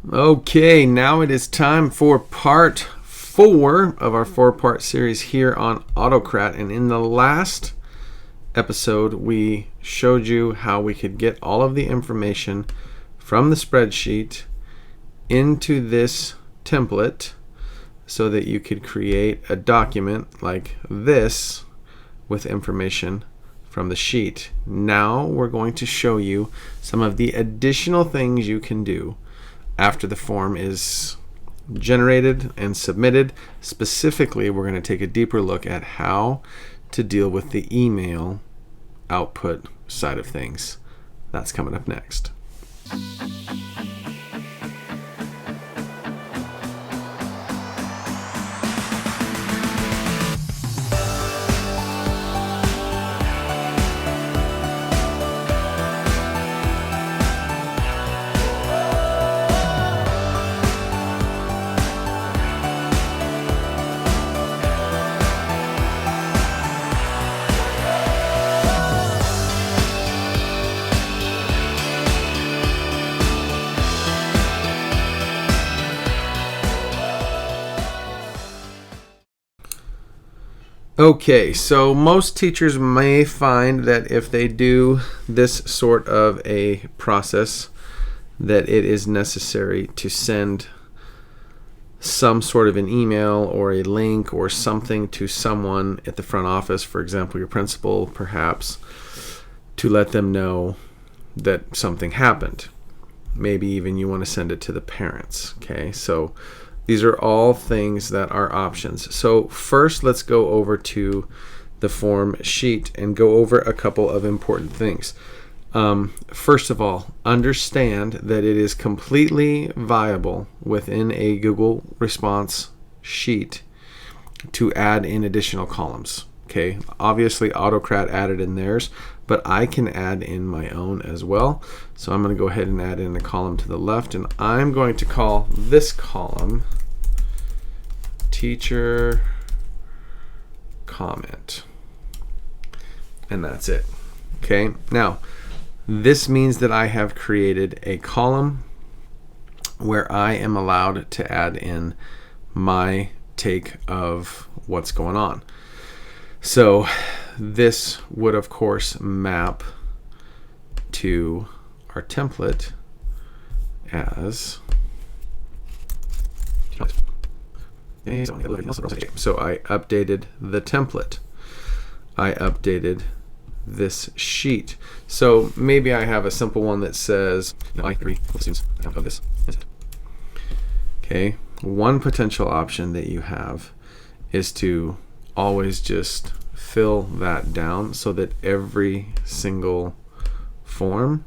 Okay, now it is time for part 4 of our 4-part series here on Autocrat. And in the last episode, we showed you how we could get all of the information from the spreadsheet into this template so that you could create a document like this with information from the sheet. Now we're going to show you some of the additional things you can do after the form is generated and submitted. Specifically, we're going to take a deeper look at how to deal with the email output side of things. That's coming up next. Okay, so most teachers may find that if they do this sort of a process, that it is necessary to send some sort of an email or a link or something to someone at the front office, for example, your principal perhaps, to let them know that something happened. Maybe even you want to send it to the parents. Okay, so these are all things that are options. So first, let's go over to the form sheet and go over a couple of important things. First of all, understand that it is completely viable within a Google response sheet to add in additional columns. Okay, obviously Autocrat added in theirs, but I can add in my own as well. So I'm going to go ahead and add in a column to the left, and I'm going to call this column teacher comment, and that's it. Okay, now this means that I have created a column where I am allowed to add in my take of what's going on. So this would of course map to our template as so I updated the template. I updated this sheet. So maybe I have a simple one that says, I agree with students of this. Okay, one potential option that you have is to always just fill that down so that every single form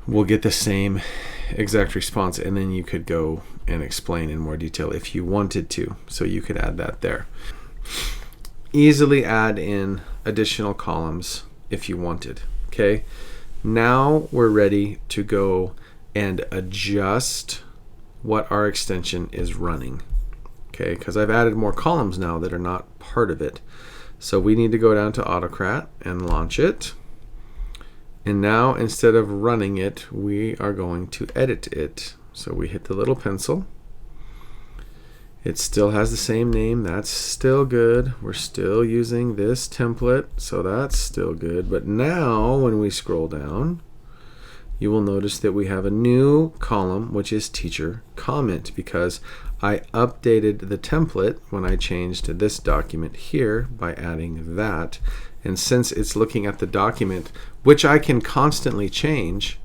will get the same exact response, and then you could go and explain in more detail if you wanted to. So you could add that there. Easily add in additional columns if you wanted. Okay, now we're ready to go and adjust what our extension is running. Okay, because I've added more columns now that are not part of it. So we need to go down to Autocrat and launch it. And now instead of running it, we are going to edit it. So we hit the little pencil. It still has the same name. That's still good. We're still using this template, so that's still good. But now when we scroll down, you will notice that we have a new column, which is teacher comment, because I updated the template when I changed to this document here by adding that. And since it's looking at the document, which I can constantly change,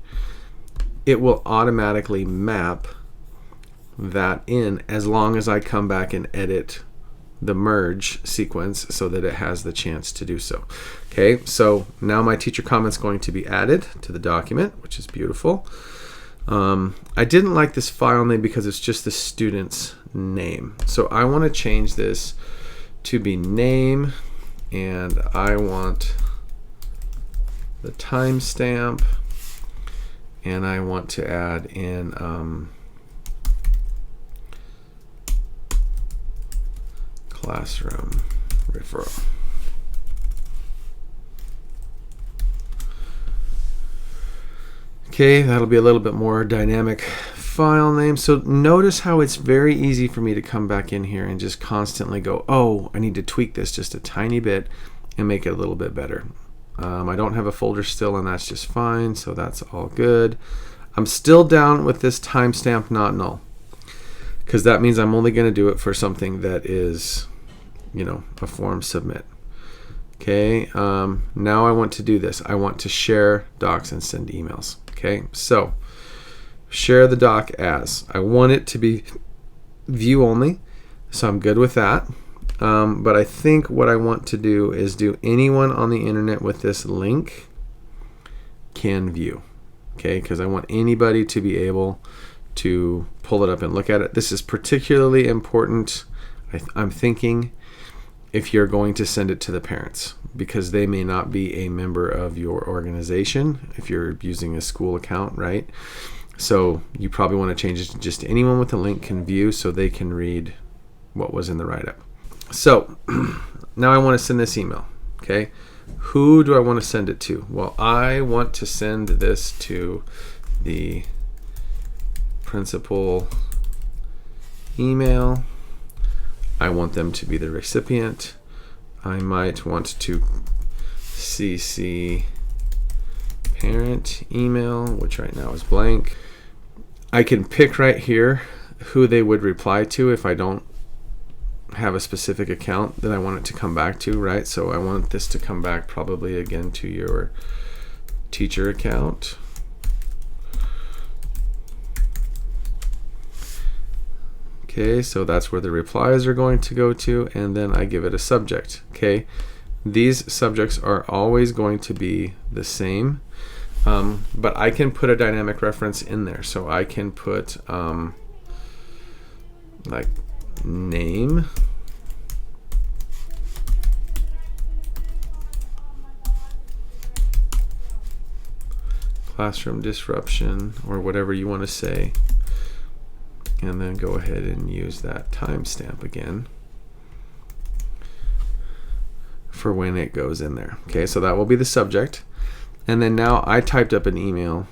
it will automatically map that in as long as I come back and edit the merge sequence so that it has the chance to do so. Okay, so now my teacher comment's going to be added to the document, which is beautiful. I didn't like this file name because it's just the student's name. So I want to change this to be name, and I want the timestamp, and I want to add in classroom referral. Okay, that'll be a little bit more dynamic file name. So notice how it's very easy for me to come back in here and just constantly go, oh, I need to tweak this just a tiny bit and make it a little bit better. I don't have a folder still, and that's just fine, so that's all good. I'm still down with this timestamp not null, because that means I'm only going to do it for something that is, a form submit. Okay, now I want to do this. I want to share docs and send emails. Okay, so share the doc as. I want it to be view only, so I'm good with that. But I think what I want to do is do anyone on the internet with this link can view. Okay, because I want anybody to be able to pull it up and look at it. This is particularly important, I'm thinking, if you're going to send it to the parents, because they may not be a member of your organization if you're using a school account, right? So you probably want to change it to just anyone with a link can view, so they can read what was in the write-up. So now I want to send this email. Okay, who do I want to send it to? Well, I want to send this to the principal email. I want them to be the recipient. I might want to CC parent email, which right now is blank. I can pick right here who they would reply to if I don't have a specific account that I want it to come back to, right? So I want this to come back probably again to your teacher account. Okay, so that's where the replies are going to go to, and then I give it a subject. Okay, these subjects are always going to be the same, but I can put a dynamic reference in there. So I can put like name, classroom disruption, or whatever you want to say, and then go ahead and use that timestamp again for when it goes in there. Okay, so that will be the subject. And then now I typed up an email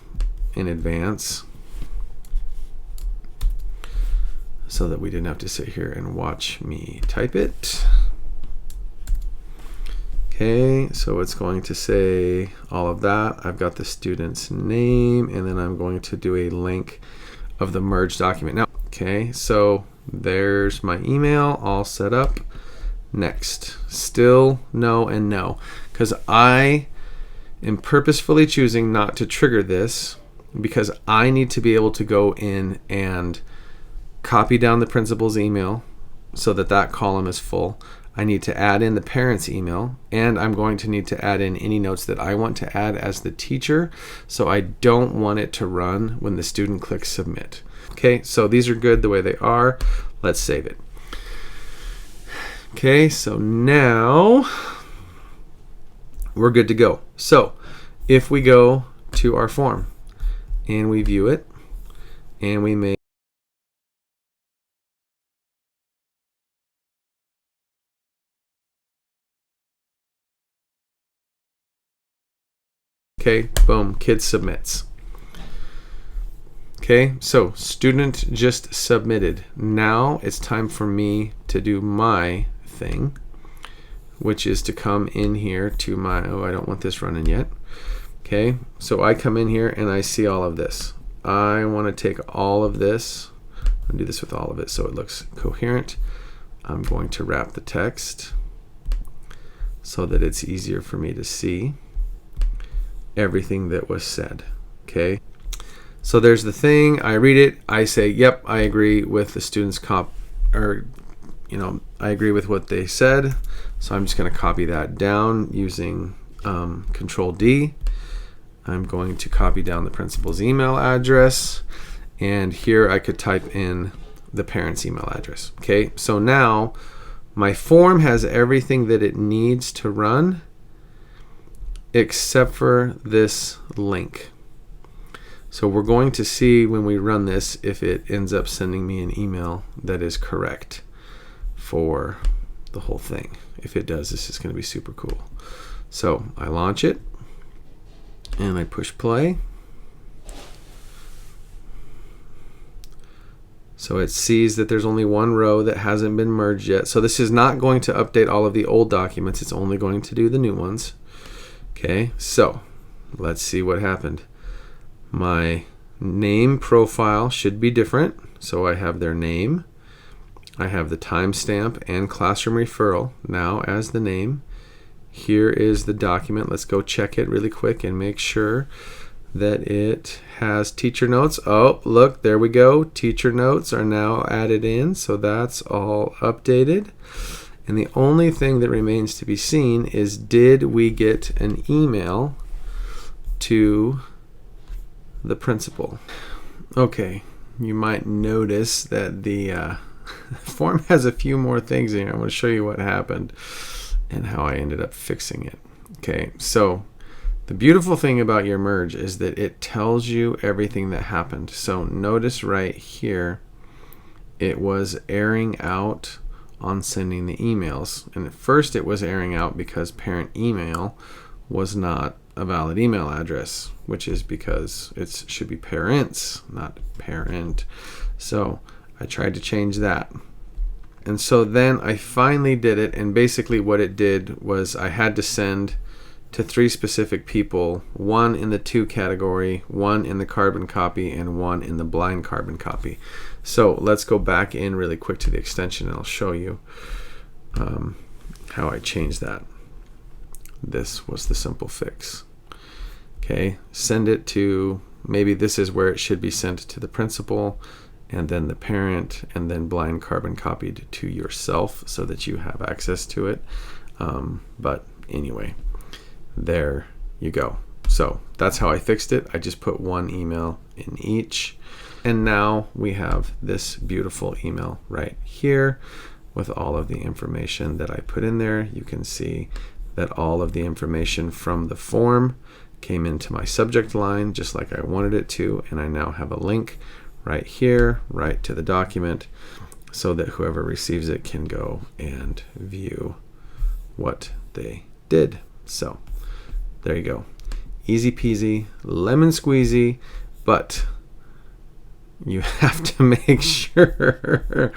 in advance so that we didn't have to sit here and watch me type it. Okay, so it's going to say all of that. I've got the student's name, and then I'm going to do a link of the merged document. Now, okay, so there's my email all set up. Next, still no and no, because I am purposefully choosing not to trigger this because I need to be able to go in and copy down the principal's email so that that column is full. I need to add in the parent's email, and I'm going to need to add in any notes that I want to add as the teacher, so I don't want it to run when the student clicks submit. Okay, so these are good the way they are. Let's save it. Okay, so now we're good to go. So if we go to our form and we view it and we make okay, boom, kid submits. Okay, so student just submitted. Now it's time for me to do my thing, which is to come in here to my, oh, I don't want this running yet. Okay, so I come in here and I see all of this. I want to take all of this and do this with all of it so it looks coherent. I'm going to wrap the text so that it's easier for me to see everything that was said. Okay, so there's the thing. I read it. I say, yep, I agree with the student's I agree with what they said. So I'm just going to copy that down using Control D. I'm going to copy down the principal's email address, and here I could type in the parent's email address. Okay, so now my form has everything that it needs to run except for this link. So we're going to see when we run this if it ends up sending me an email that is correct for the whole thing. If it does, this is going to be super cool. So I launch it and I push play. So it sees that there's only one row that hasn't been merged yet. So this is not going to update all of the old documents. It's only going to do the new ones. Okay, so let's see what happened. My name profile should be different. So I have their name. I have the timestamp and classroom referral now as the name. Here is the document. Let's go check it really quick and make sure that it has teacher notes. Oh, look, there we go. Teacher notes are now added in, so that's all updated. And the only thing that remains to be seen is, did we get an email to the principal? Okay, you might notice that the form has a few more things in here. I'm going to show you what happened and how I ended up fixing it. Okay, so the beautiful thing about your merge is that it tells you everything that happened. So notice right here, it was erring out on sending the emails. And at first it was erring out because parent email was not a valid email address, which is because it should be parents, not parent. So I tried to change that. And so then I finally did it, and basically what it did was I had to send to 3 specific people, 1 in the to category, 1 in the carbon copy, and 1 in the blind carbon copy. So let's go back in really quick to the extension and I'll show you how I changed that. This was the simple fix. Okay, send it to, maybe this is where it should be sent to the principal, and then the parent, and then blind carbon copied to yourself so that you have access to it. But anyway, there you go. So that's how I fixed it. I just put 1 email in each. And now we have this beautiful email right here with all of the information that I put in there. You can see that all of the information from the form came into my subject line just like I wanted it to. And I now have a link right here, right to the document, so that whoever receives it can go and view what they did. So there you go. Easy peasy, lemon squeezy, but you have to make sure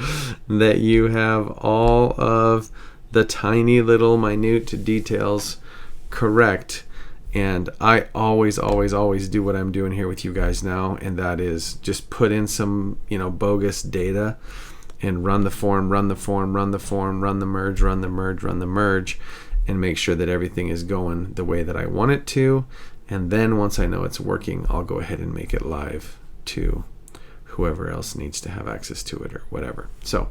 that you have all of the tiny little minute details correct. And I always do what I'm doing here with you guys now, and that is just put in some, bogus data and run the form, run the form, run the form, run the merge, run the merge, run the merge, and make sure that everything is going the way that I want it to. And then once I know it's working, I'll go ahead and make it live to whoever else needs to have access to it or whatever. So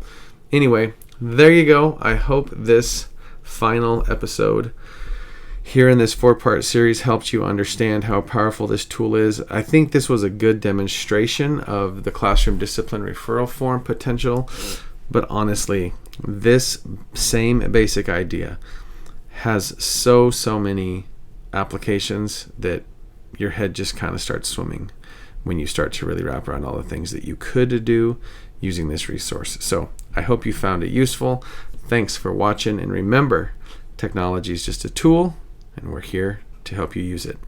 anyway, there you go. I hope this final episode here in this 4-part series helped you understand how powerful this tool is. I think this was a good demonstration of the classroom discipline referral form potential, but honestly, this same basic idea has so many applications that your head just kind of starts swimming when you start to really wrap around all the things that you could do using this resource. So I hope you found it useful. Thanks for watching, and remember, technology is just a tool, and we're here to help you use it.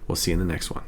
We'll see you in the next one.